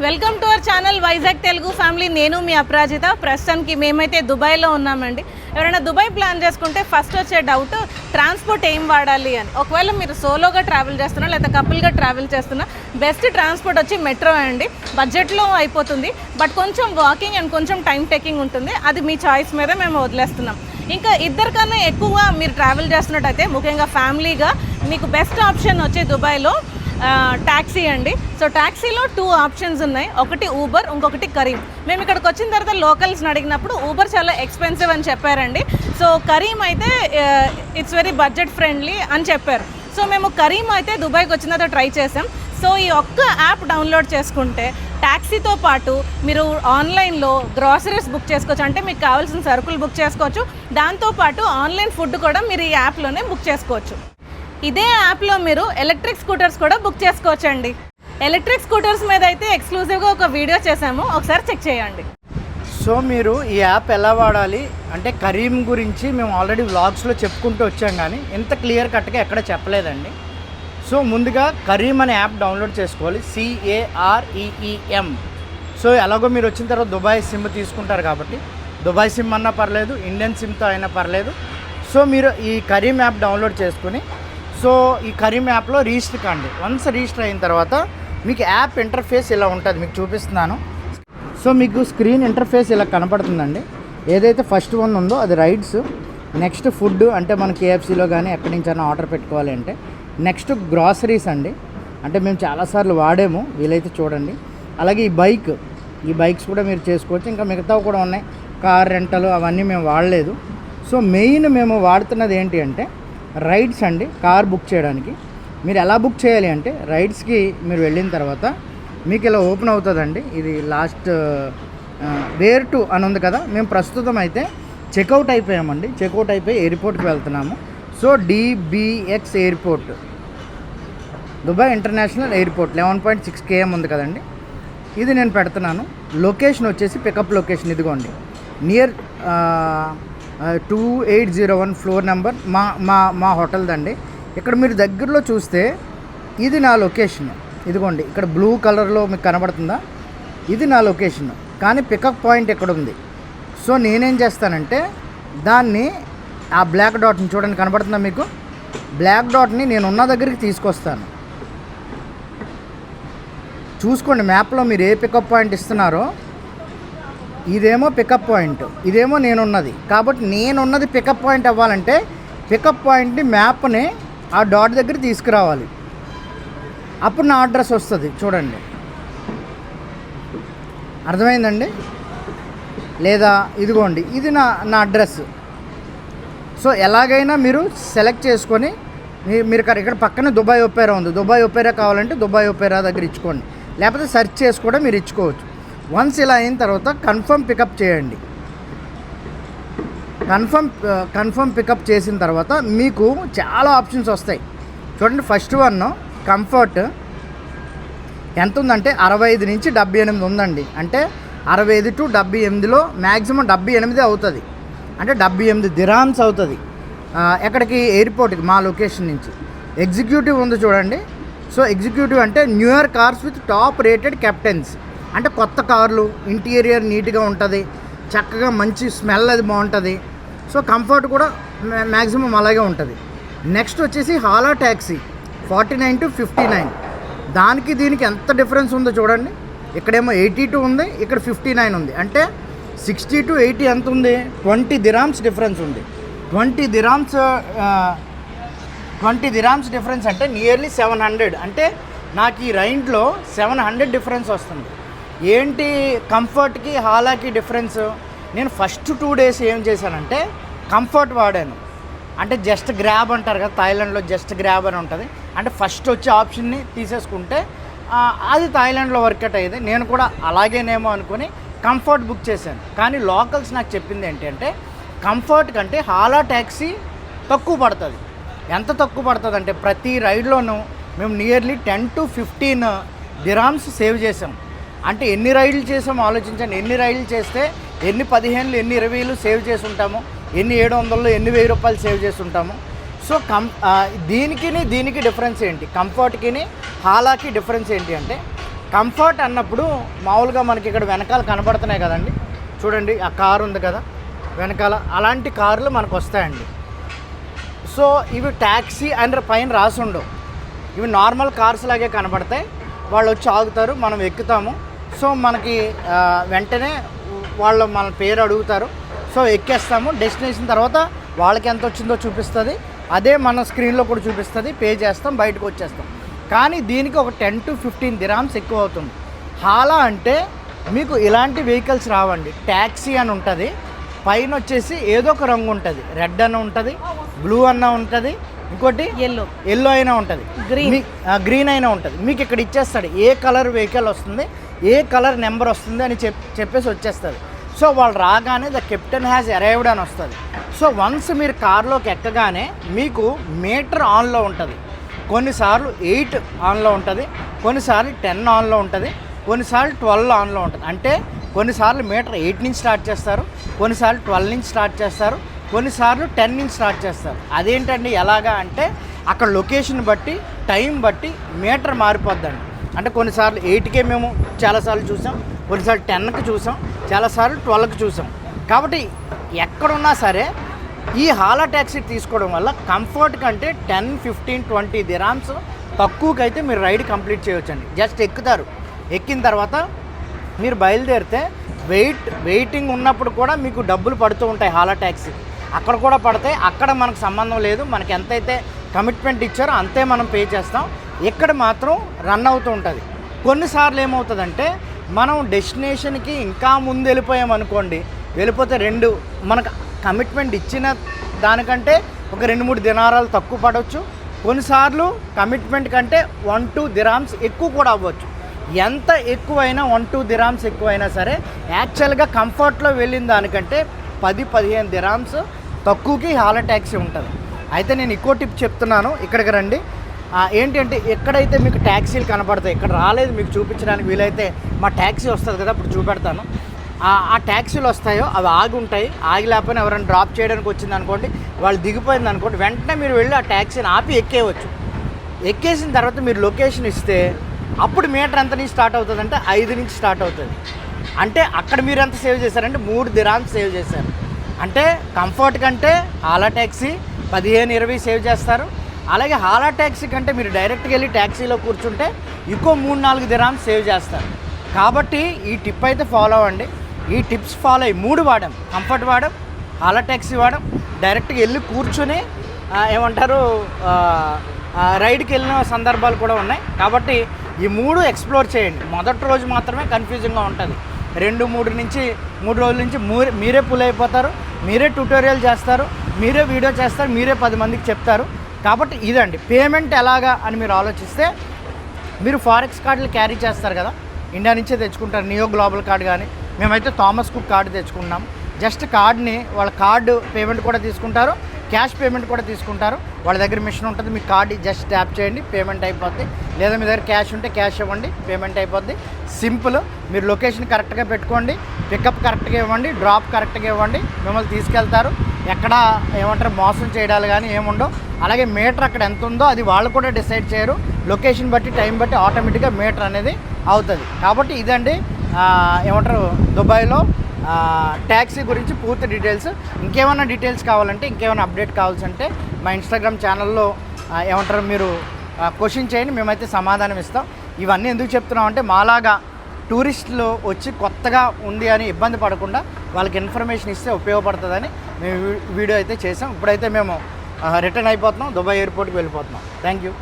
Welcome to our channel Vizag Telugu family. నేను మీ అపరాజిత. ప్రస్తుతానికి మేమైతే దుబాయ్లో ఉన్నామండి. ఎవరైనా దుబాయ్ ప్లాన్ చేసుకుంటే ఫస్ట్ వచ్చే డౌట్ ట్రాన్స్పోర్ట్ ఏం వాడాలి అని. ఒకవేళ మీరు సోలోగా ట్రావెల్ చేస్తున్నా లేదా కపుల్గా ట్రావెల్ చేస్తున్నా బెస్ట్ ట్రాన్స్పోర్ట్ వచ్చి మెట్రో అండి. బడ్జెట్లో అయిపోతుంది, బట్ కొంచెం వాకింగ్ అండ్ కొంచెం టైం టేకింగ్ ఉంటుంది. అది మీ చాయిస్ మీద మేము వదిలేస్తున్నాం. ఇంకా ఇద్దరికన్నా ఎక్కువ మీరు ట్రావెల్ చేస్తున్నట్టయితే ముఖ్యంగా ఫ్యామిలీగా మీకు బెస్ట్ ఆప్షన్ వచ్చి దుబాయ్లో ట్యాక్సీ అండి. సో ట్యాక్సీలో 2 ఆప్షన్స్ ఉన్నాయి. ఒకటి ఊబర్, ఇంకొకటి కరీం. మేము ఇక్కడికి వచ్చిన తర్వాత లోకల్స్ని అడిగినప్పుడు ఊబర్ చాలా ఎక్స్పెన్సివ్ అని చెప్పారండి. సో కరీం అయితే ఇట్స్ వెరీ బడ్జెట్ ఫ్రెండ్లీ అని చెప్పారు. సో మేము కరీం అయితే దుబాయ్కి వచ్చిన తర్వాత ట్రై చేసాం. సో ఈ ఒక్క యాప్ డౌన్లోడ్ చేసుకుంటే ట్యాక్సీతో పాటు మీరు ఆన్లైన్లో గ్రాసరీస్ బుక్ చేసుకోవచ్చు. అంటే మీకు కావాల్సిన సరుకులు బుక్ చేసుకోవచ్చు. దాంతోపాటు ఆన్లైన్ ఫుడ్ కూడా మీరు ఈ యాప్లోనే బుక్ చేసుకోవచ్చు. ఇదే యాప్లో మీరు ఎలక్ట్రిక్ స్కూటర్స్ కూడా బుక్ చేసుకోవచ్చండి. ఎలక్ట్రిక్ స్కూటర్స్ మీద అయితే ఎక్స్క్లూజివ్గా ఒక వీడియో చేసాము, ఒకసారి చెక్ చేయండి. సో మీరు ఈ యాప్ ఎలా వాడాలి అంటే కరీం గురించి మేము ఆల్రెడీ వ్లాగ్స్లో చెప్పుకుంటూ వచ్చాం, కానీ ఇంత క్లియర్ కట్గా ఎక్కడ చెప్పలేదండి. సో ముందుగా కరీం అనే యాప్ డౌన్లోడ్ చేసుకోవాలి, CAREEM. సో ఎలాగో మీరు వచ్చిన తర్వాత దుబాయ్ సిమ్ తీసుకుంటారు కాబట్టి దుబాయ్ సిమ్ అన్నా పర్లేదు, ఇండియన్ సిమ్తో అయినా పర్లేదు. సో మీరు ఈ కరీం యాప్ డౌన్లోడ్ చేసుకుని సో ఈ కరీం యాప్లో రిజిస్టర్ కండి. వన్స్ రిజిస్టర్ అయిన తర్వాత మీకు యాప్ ఇంటర్ఫేస్ ఇలా ఉంటుంది, మీకు చూపిస్తున్నాను. సో మీకు స్క్రీన్ ఇంటర్ఫేస్ ఇలా కనపడుతుందండి. ఏదైతే ఫస్ట్ వన్ ఉందో అది రైడ్స్, నెక్స్ట్ ఫుడ్ అంటే మన KFCలో కానీ ఎక్కడి నుంచైనా ఆర్డర్ పెట్టుకోవాలి అంటే, నెక్స్ట్ గ్రాసరీస్ అండి, అంటే మేము చాలాసార్లు వాడాము, వీలైతే చూడండి. అలాగే ఈ బైక్స్ కూడా మీరు చేసుకోవచ్చు. ఇంకా మిగతావి కూడా ఉన్నాయి, కార్ రెంటలు అవన్నీ మేము వాడలేదు. సో మెయిన్ మేము వాడుతున్నది ఏంటి అంటే రైడ్స్ అండి. కార్ బుక్ చేయడానికి మీరు ఎలా బుక్ చేయాలి అంటే రైడ్స్కి మీరు వెళ్ళిన తర్వాత మీకు ఇలా ఓపెన్ అవుతుందండి. ఇది లాస్ట్ వేర్ టు అని ఉంది కదా. మేము ప్రస్తుతం అయితే చెక్అవుట్ అయిపోయామండి. చెక్అవుట్ అయిపోయి ఎయిర్పోర్ట్కి వెళ్తున్నాము. So DBX airport, Dubai international airport 11.6 km ఉంది కదండి. ఇది నేను పెడుతున్నాను. లొకేషన్ వచ్చేసి పికప్ లొకేషన్ ఇదిగోండి, నియర్ 2801 ఫ్లోర్ నెంబర్ మా హోటల్దండి. ఇక్కడ మీరు దగ్గరలో చూస్తే ఇది నా లొకేషన్. ఇదిగోండి ఇక్కడ బ్లూ కలర్లో మీకు కనబడుతుందా, ఇది నా లొకేషన్. కానీ పికప్ పాయింట్ ఎక్కడ ఉంది. సో నేనేం చేస్తానంటే దాన్ని ఆ బ్లాక్ డాట్ని చూడండి, కనబడుతుందా మీకు? బ్లాక్ డాట్ని నేను ఉన్న దగ్గరికి తీసుకొస్తాను. చూసుకోండి మ్యాప్లో మీరు ఏ పికప్ పాయింట్ ఇస్తున్నారో. ఇదేమో పికప్ పాయింట్, ఇదేమో నేనున్నది. కాబట్టి నేనున్నది పికప్ పాయింట్ అవ్వాలంటే పికప్ పాయింట్ని మ్యాప్ని ఆ డాట్ దగ్గర తీసుకురావాలి. అప్పుడు నా అడ్రస్ వస్తుంది. చూడండి, అర్థమైందండి లేదా? ఇదిగోండి ఇది నా అడ్రస్. సో ఎలాగైనా మీరు సెలెక్ట్ చేసుకొని మీరు ఇక్కడ పక్కన దుబాయ్ ఒపేరా ఉంది, దుబాయ్ ఒపేరా కావాలంటే దుబాయ్ ఒపేరా దగ్గర ఇచ్చుకోండి, లేకపోతే సెర్చ్ చేసి కూడా మీరు ఇచ్చుకోవచ్చు. వన్స్ ఇలా అయిన తర్వాత కన్ఫర్మ్ పికప్ చేయండి. కన్ఫర్మ్ పికప్ చేసిన తర్వాత మీకు చాలా ఆప్షన్స్ వస్తాయి. చూడండి, ఫస్ట్ వన్ కంఫర్ట్ ఎంత ఉందంటే 65 నుంచి 78 ఉందండి. అంటే 65 to 78లో మ్యాక్సిమం 78 అవుతుంది. అంటే 78 దిరామ్స్ అవుతుంది. ఎక్కడికి? ఎయిర్పోర్ట్కి, మా లొకేషన్ నుంచి. ఎగ్జిక్యూటివ్ ఉంది చూడండి. సో ఎగ్జిక్యూటివ్ అంటే newer cars with top rated captains, అంటే కొత్త కార్లు, ఇంటీరియర్ నీట్గా ఉంటుంది, చక్కగా మంచి స్మెల్ అది బాగుంటుంది. సో కంఫర్ట్ కూడా మ్యాక్సిమం అలాగే ఉంటుంది. నెక్స్ట్ వచ్చేసి హాలా ట్యాక్సీ 49 to 59. దానికి దీనికి ఎంత డిఫరెన్స్ ఉందో చూడండి. ఇక్కడేమో 82 ఉంది, ఇక్కడ 59 ఉంది. అంటే 60 to 80 ఎంత ఉంది? 20 దిరామ్స్ డిఫరెన్స్ ఉంది. 20 దిరామ్స్ డిఫరెన్స్ అంటే నియర్లీ 700. అంటే నాకు ఈ రైడ్లో 700 డిఫరెన్స్ వస్తుంది. ఏంటి కంఫర్ట్కి హాలాకి డిఫరెన్స్? నేను ఫస్ట్ 2 days ఏం చేశానంటే కంఫర్ట్ వాడాను. అంటే జస్ట్ గ్రాబ్ అంటారు కదా, థాయిలాండ్లో జస్ట్ గ్రాబ్ అని ఉంటుంది. అంటే ఫస్ట్ వచ్చే ఆప్షన్ని తీసేసుకుంటే అది థాయిలాండ్లో వర్కౌట్ అయ్యేది. నేను కూడా అలాగేనేమో అనుకుని కంఫర్ట్ బుక్ చేశాను. కానీ లోకల్స్ నాకు చెప్పింది ఏంటంటే కంఫర్ట్ కంటే హాలా ట్యాక్సీ తక్కువ పడుతుంది. ఎంత తక్కువ పడుతుంది అంటే ప్రతి రైడ్లోనూ మేము నియర్లీ 10 to 15 దిరామ్స్ సేవ్ చేసాం. అంటే ఎన్ని రైడ్లు చేసామో ఆలోచించండి. ఎన్ని రైడ్లు చేస్తే ఎన్ని 15లు ఎన్ని 20లు సేవ్ చేసి ఉంటాము, ఎన్ని 700లు ఎన్ని 1000 రూపాయలు సేవ్ చేసి ఉంటాము. సో దీనికి డిఫరెన్స్ ఏంటి? కంఫర్ట్కి హాలాకి డిఫరెన్స్ ఏంటి అంటే కంఫర్ట్ అన్నప్పుడు మామూలుగా మనకి ఇక్కడ వెనకాల కనబడుతున్నాయి కదండి, చూడండి ఆ కారు ఉంది కదా వెనకాల, అలాంటి కార్లు మనకు వస్తాయండి. సో ఇవి ట్యాక్సీ అని పైన రాసి ఉండవు, ఇవి నార్మల్ కార్స్ లాగే కనబడతాయి. వాళ్ళు వచ్చి ఆగుతారు, మనం ఎక్కుతాము. సో మనకి వెంటనే వాళ్ళు మన పేరు అడుగుతారు. సో ఎక్కేస్తాము. డెస్టినేషన్ తర్వాత వాళ్ళకి ఎంత వచ్చిందో చూపిస్తుంది, అదే మన స్క్రీన్లో కూడా చూపిస్తుంది. పే చేస్తాం, బయటకు వచ్చేస్తాం. కానీ దీనికి ఒక 10 to 15 dirhams ఎక్కువ అవుతుంది. హాలా అంటే మీకు ఇలాంటి వెహికల్స్ రావండి. ట్యాక్సీ అని ఉంటుంది, పైన వచ్చేసి ఏదో ఒక రంగు ఉంటుంది, రెడ్ అన్న ఉంటుంది, బ్లూ అన్న ఉంటుంది, ఇంకోటి ఎల్లో అయినా ఉంటుంది, గ్రీన్ అయినా ఉంటుంది. మీకు ఇక్కడ ఇచ్చేస్తాడు ఏ కలర్ వెహికల్ వస్తుంది, ఏ కలర్ నెంబర్ వస్తుంది అని చెప్పేసి వచ్చేస్తుంది. సో వాళ్ళు రాగానే ద కెప్టెన్ హ్యాస్ అరైవ్డ్ అని వస్తుంది. సో వన్స్ మీరు కార్లోకి ఎక్కగానే మీకు మీటర్ ఆన్లో ఉంటుంది. కొన్నిసార్లు 8 ఆన్లో ఉంటుంది, కొన్నిసార్లు 10 ఆన్లో ఉంటుంది, కొన్నిసార్లు 12 ఆన్లో ఉంటుంది. అంటే కొన్నిసార్లు మీటర్ 8 నుంచి స్టార్ట్ చేస్తారు, కొన్నిసార్లు 12 నుంచి స్టార్ట్ చేస్తారు, కొన్నిసార్లు 10 నుంచి స్టార్ట్ చేస్తారు. అదేంటండి ఎలాగా అంటే అక్కడ లొకేషన్ బట్టి టైం బట్టి మీటర్ మారిపోద్దండి. అంటే కొన్నిసార్లు 8కే మేము చాలాసార్లు చూసాం, కొన్నిసార్లు 10కి చూసాం, చాలాసార్లు 12కి చూసాం. కాబట్టి ఎక్కడున్నా సరే ఈ హాలా ట్యాక్సీ తీసుకోవడం వల్ల కంఫర్ట్ కంటే 10, 15, 20 dirhams తక్కువకైతే మీరు రైడ్ కంప్లీట్ చేయవచ్చండి. జస్ట్ ఎక్కుతారు, ఎక్కిన తర్వాత మీరు బయలుదేరితే వెయిటింగ్ ఉన్నప్పుడు కూడా మీకు డబ్బులు పడుతూ ఉంటాయి హాలా ట్యాక్సీ. అక్కడ కూడా పడతాయి, అక్కడ మనకు సంబంధం లేదు. మనకి ఎంతైతే కమిట్మెంట్ ఇచ్చారో అంతే మనం పే చేస్తాం. ఇక్కడ మాత్రం రన్ అవుతూ ఉంటుంది. కొన్నిసార్లు ఏమవుతుందంటే మనం డెస్టినేషన్కి ఇంకా ముందు వెళ్ళిపోయామనుకోండి, వెళ్ళిపోతే మనకు కమిట్మెంట్ ఇచ్చిన దానికంటే ఒక 2-3 దినారాలు తక్కువ పడవచ్చు. కొన్నిసార్లు కమిట్మెంట్ కంటే 1-2 dirhams ఎక్కువ కూడా అవ్వచ్చు. ఎంత ఎక్కువైనా 1-2 dirhams ఎక్కువైనా సరే యాక్చువల్గా కంఫర్ట్లో వెళ్ళిన దానికంటే 10-15 dirhams తక్కువకి హాలా ట్యాక్సీ ఉంటుంది. అయితే నేను ఇంకో టిప్ చెప్తున్నాను, ఇక్కడికి రండి. ఏంటంటే ఎక్కడైతే మీకు ట్యాక్సీలు కనపడతాయి, ఇక్కడ రాలేదు మీకు చూపించడానికి వీలైతే మా ట్యాక్సీ వస్తుంది కదా అప్పుడు చూపెడతాను. ఆ ట్యాక్సీలు వస్తాయో అవి ఆగి ఉంటాయి. ఆగి లేకపోయినా ఎవరైనా డ్రాప్ చేయడానికి వచ్చింది అనుకోండి, వాళ్ళు దిగిపోయింది అనుకోండి, వెంటనే మీరు వెళ్ళి ఆ ట్యాక్సీని ఆపి ఎక్కేయవచ్చు. ఎక్కేసిన తర్వాత మీరు లొకేషన్ ఇస్తే అప్పుడు మీటర్ ఎంత నుంచి స్టార్ట్ అవుతుంది అంటే 5 నుంచి స్టార్ట్ అవుతుంది. అంటే అక్కడ మీరు ఎంత సేవ్ చేశారంటే 3 dirhams సేవ్ చేశారు. అంటే కంఫర్ట్ కంటే హాలా ట్యాక్సీ 15-20 సేవ్ చేస్తారు. అలాగే హాలా ట్యాక్సీ కంటే మీరు డైరెక్ట్గా వెళ్ళి ట్యాక్సీలో కూర్చుంటే ఇంకో 3-4 dirhams సేవ్ చేస్తారు. కాబట్టి ఈ టిప్ అయితే ఫాలో అవ్వండి. ఈ టిప్స్ ఫాలో అయ్యి 3 వాడాం, కంఫర్ట్ వాడాం, హాలా ట్యాక్సీ వాడాం, డైరెక్ట్గా వెళ్ళి కూర్చొని రైడ్కి వెళ్ళిన సందర్భాలు కూడా ఉన్నాయి. కాబట్టి ఈ 3 ఎక్స్ప్లోర్ చేయండి. మొదటి రోజు మాత్రమే కన్ఫ్యూజింగ్గా ఉంటుంది. 2-3 రోజుల నుంచి మీరే పుల్ అయిపోతారు, మీరే ట్యూటోరియల్ చేస్తారు, మీరే వీడియో చేస్తారు, మీరే 10 మందికి చెప్తారు. కాబట్టి ఇదండి పేమెంట్ ఎలాగా అని మీరు ఆలోచిస్తే, మీరు ఫారెక్స్ కార్డులు క్యారీ చేస్తారు కదా, ఇండియా నుంచే తెచ్చుకుంటారు, నియో గ్లోబల్ కార్డు కానీ, మేమైతే థామస్ కుక్ కార్డు తెచ్చుకున్నాం. జస్ట్ కార్డ్ని వాళ్ళ కార్డు పేమెంట్ కూడా తీసుకుంటారు, క్యాష్ పేమెంట్ కూడా తీసుకుంటారు. వాళ్ళ దగ్గర మిషన్ ఉంటుంది, మీ కార్డు జస్ట్ ట్యాప్ చేయండి, పేమెంట్ అయిపోద్ది. లేదా మీ దగ్గర క్యాష్ ఉంటే క్యాష్ ఇవ్వండి, పేమెంట్ అయిపోద్ది. సింపుల్. మీరు లొకేషన్ కరెక్ట్గా పెట్టుకోండి, పికప్ కరెక్ట్గా ఇవ్వండి, డ్రాప్ కరెక్ట్గా ఇవ్వండి, మిమ్మల్ని తీసుకెళ్తారు. ఎక్కడ మోసం చేయడాలు కానీ ఏముండవు. అలాగే మీటర్ అక్కడ ఎంత ఉందో అది వాళ్ళు కూడా డిసైడ్ చేయరు, లొకేషన్ బట్టి టైం బట్టి ఆటోమేటిక్గా మీటర్ అనేది అవుతుంది. కాబట్టి ఇదండి దుబాయ్లో ట్యాక్సీ గురించి పూర్తి డీటెయిల్స్. ఇంకేమైనా డీటెయిల్స్ కావాలంటే, ఇంకేమైనా అప్డేట్ కావాల్సింటే మా ఇన్స్టాగ్రామ్ ఛానల్లో మీరు క్వశ్చన్ చేయండి, మేమైతే సమాధానం ఇస్తాం. ఇవన్నీ ఎందుకు చెప్తున్నామంటే మాలాగా టూరిస్టులు వచ్చి కొత్తగా ఉంది అని ఇబ్బంది పడకుండా వాళ్ళకి ఇన్ఫర్మేషన్ ఇస్తే ఉపయోగపడుతుందని మేము వీడియో అయితే చేసాం. ఇప్పుడైతే మేము రిటర్న్ అయిపోతున్నాం, దుబాయ్ ఎయిర్పోర్ట్కి వెళ్ళిపోతున్నాం. Thank you.